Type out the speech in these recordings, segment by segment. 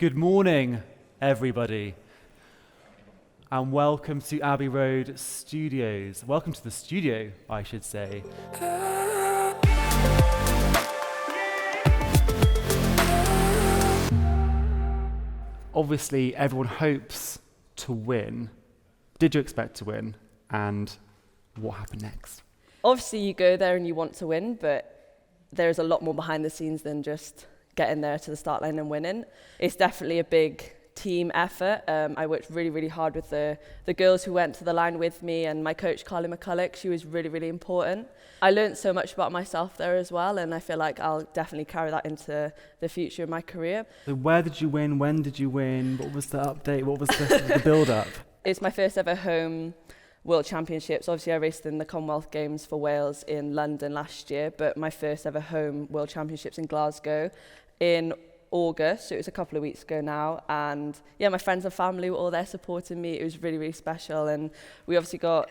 Good morning, everybody, and welcome to Abbey Road Studios. Welcome to the studio, I should say. Obviously, everyone hopes to win. Did you expect to win? And what happened next? Obviously, you go there and you want to win, but there's a lot more behind the scenes than just getting there to the start line and winning. It's definitely a big team effort. I worked really, really hard with the girls who went to the line with me, and my coach, Carly McCulloch, she was really, really important. I learned so much about myself there as well, and I feel like I'll definitely carry that into the future of my career. So where did you win? When did you win? What was the update? What was the build-up? It's my first ever home World Championships. Obviously, I raced in the Commonwealth Games for Wales in London last year, but my first ever home World Championships in Glasgow in August, so it was a couple of weeks ago now, and yeah, my friends and family were all there supporting me. It was really, really special, and we obviously got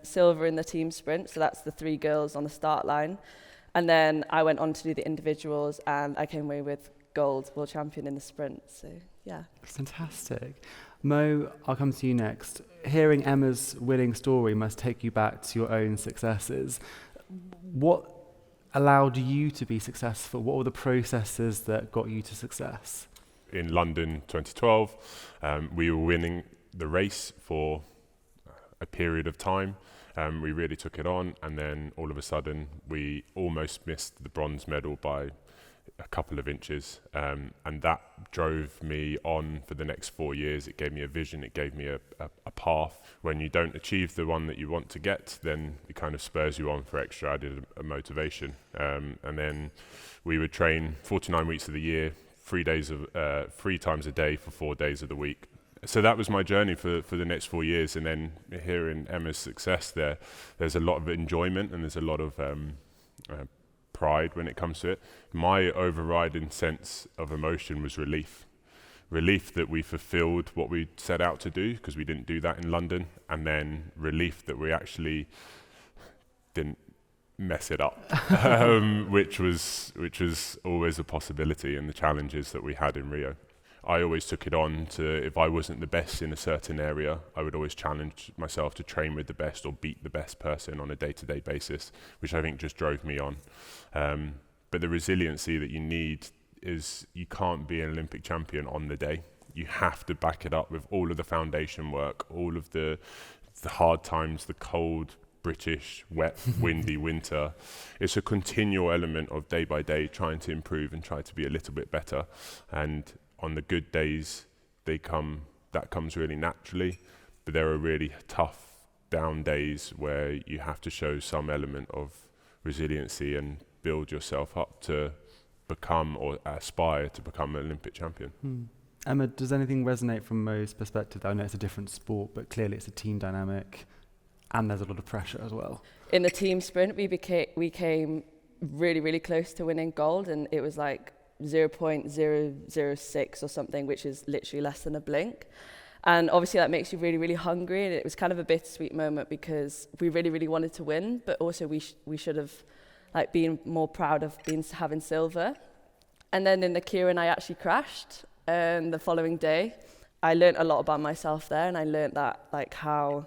silver in the team sprint, so that's the 3 girls on the start line, and then I went on to do the individuals, and I came away with gold, world champion in the sprint, so yeah. Fantastic. Mo, I'll come to you next. Hearing Emma's winning story must take you back to your own successes. What allowed you to be successful? What were the processes that got you to success? In London 2012, we were winning the race for a period of time. We really took it on, and then all of a sudden we almost missed the bronze medal by a couple of inches, and that drove me on for the next 4 years. It gave me a vision, it gave me a path. When you don't achieve the one that you want to get, then it kind of spurs you on for extra added motivation. And then we would train 49 weeks of the year, 3 times a day for 4 days of the week. So that was my journey for the next 4 years. And then hearing Emma's success there's a lot of enjoyment, and there's a lot of pride when it comes to it. My overriding sense of emotion was relief. Relief that we fulfilled what we set out to do, because we didn't do that in London, and then relief that we actually didn't mess it up, which was always a possibility in the challenges that we had in Rio. I always took it on to, if I wasn't the best in a certain area, I would always challenge myself to train with the best or beat the best person on a day-to-day basis, which I think just drove me on. But the resiliency that you need is, you can't be an Olympic champion on the day. You have to back it up with all of the foundation work, all of the hard times, the cold, British, wet, windy winter. It's a continual element of day by day trying to improve and try to be a little bit better. And on the good days, that comes really naturally, but there are really tough down days where you have to show some element of resiliency and build yourself up to become, or aspire to become, an Olympic champion. Emma, does anything resonate from Mo's perspective? I know it's a different sport, but clearly it's a team dynamic, and there's a lot of pressure as well. In the team sprint, we came really, really close to winning gold, and it was like 0.006 or something, which is literally less than a blink. And obviously that makes you really, really hungry, and it was kind of a bittersweet moment because we really, really wanted to win, but also we should have been more proud of having silver. And then in the Kieran, I actually crashed, and the following day I learned a lot about myself there, and I learned that how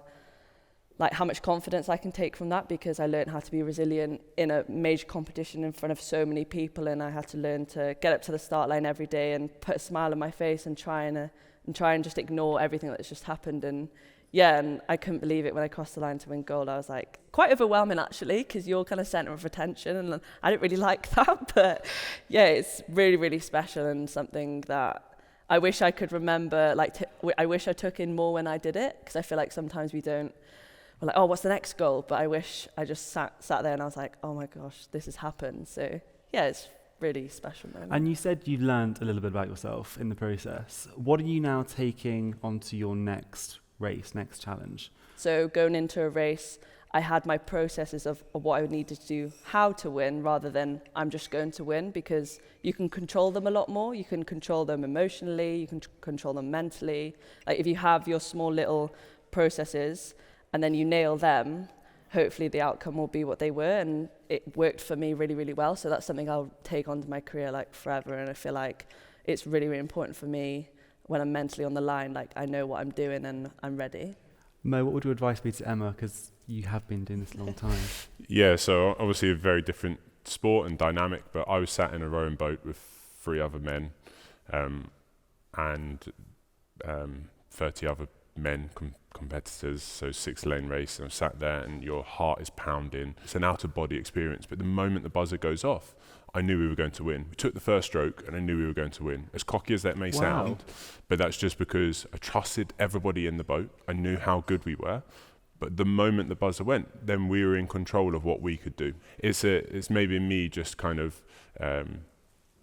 much confidence I can take from that, because I learned how to be resilient in a major competition in front of so many people, and I had to learn to get up to the start line every day and put a smile on my face and try and just ignore everything that's just happened. And yeah, and I couldn't believe it when I crossed the line to win gold. I was like, quite overwhelming actually, because you're kind of center of attention, and I didn't really like that, but yeah, it's really, really special, and something that I wish I could remember, I wish I took in more when I did it, because I feel like sometimes we're like, oh, what's the next goal? But I wish I just sat there and I was like, oh my gosh, this has happened. So yeah, it's really special moment. And you said you learned a little bit about yourself in the process. What are you now taking onto your next race, next challenge? So going into a race, I had my processes of what I needed to do, how to win, rather than I'm just going to win, because you can control them a lot more. You can control them emotionally, you can control them mentally. Like if you have your small little processes and then you nail them, hopefully the outcome will be what they were, and it worked for me really, really well. So that's something I'll take onto my career forever, and I feel like it's really, really important for me when I'm mentally on the line, like I know what I'm doing and I'm ready. Mo, what would your advice be to Emma? Because you have been doing this a long time. Yeah, so obviously a very different sport and dynamic, but I was sat in a rowing boat with 3 other men and 30 other men competitors, so 6-lane race, and I'm sat there and your heart is pounding. It's an out-of-body experience, but the moment the buzzer goes off, I knew we were going to win. We took the first stroke and I knew we were going to win. As cocky as that may sound, but that's just because I trusted everybody in the boat. I knew how good we were. But the moment the buzzer went, then we were in control of what we could do. It's maybe me just kind of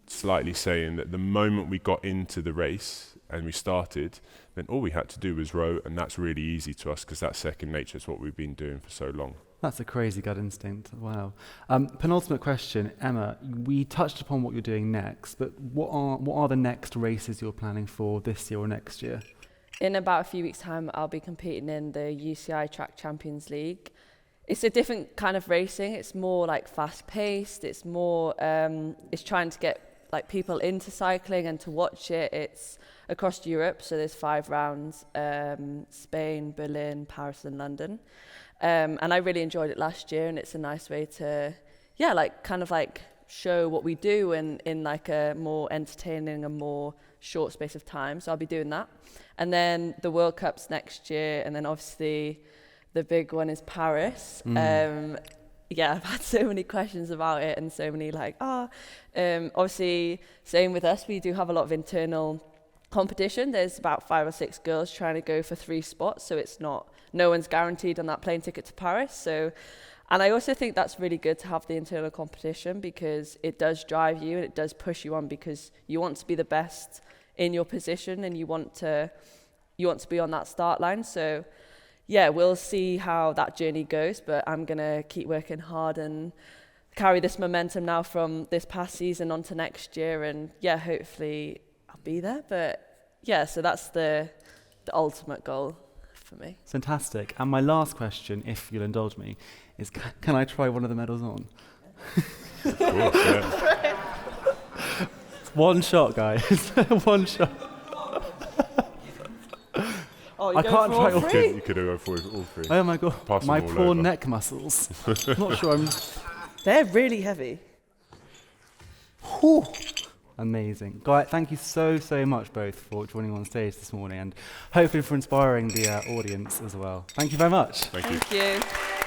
slightly saying that the moment we got into the race and we started, then all we had to do was row, and that's really easy to us because that's second nature. It's what we've been doing for so long. That's a crazy gut instinct. Wow. Penultimate question, Emma. We touched upon what you're doing next, but what are the next races you're planning for this year or next year? In about a few weeks' time, I'll be competing in the UCI Track Champions League. It's a different kind of racing. It's more like fast-paced. It's more, it's trying to get like people into cycling and to watch it. It's across Europe, so there's 5 rounds: Spain, Berlin, Paris, and London. And I really enjoyed it last year, and it's a nice way to, kind of show what we do in like a more entertaining and more short space of time. So I'll be doing that. And then the World Cup's next year, and then obviously the big one is Paris. I've had so many questions about it and so many obviously same with us, we do have a lot of internal competition. There's about 5 or 6 girls trying to go for 3 spots, so it's not, no one's guaranteed on that plane ticket to Paris. So, and I also think that's really good to have the internal competition because it does drive you and it does push you on because you want to be the best in your position and you want to be on that start line. So yeah, we'll see how that journey goes, but I'm gonna keep working hard and carry this momentum now from this past season onto next year, and yeah, hopefully I'll be there. But yeah, so that's the ultimate goal for me. Fantastic. And my last question, if you'll indulge me, is can I try one of the medals on? Of course, yeah. It's one shot, guys. One shot. Oh, I can't try all 3? You could go for all 3. Oh my god, Pass my them all poor over. neck muscles. I'm not sure I'm... They're really heavy. Whew. Amazing. Guy, thank you so much both for joining on stage this morning and hopefully for inspiring the audience as well. Thank you very much. Thank you. Thank you.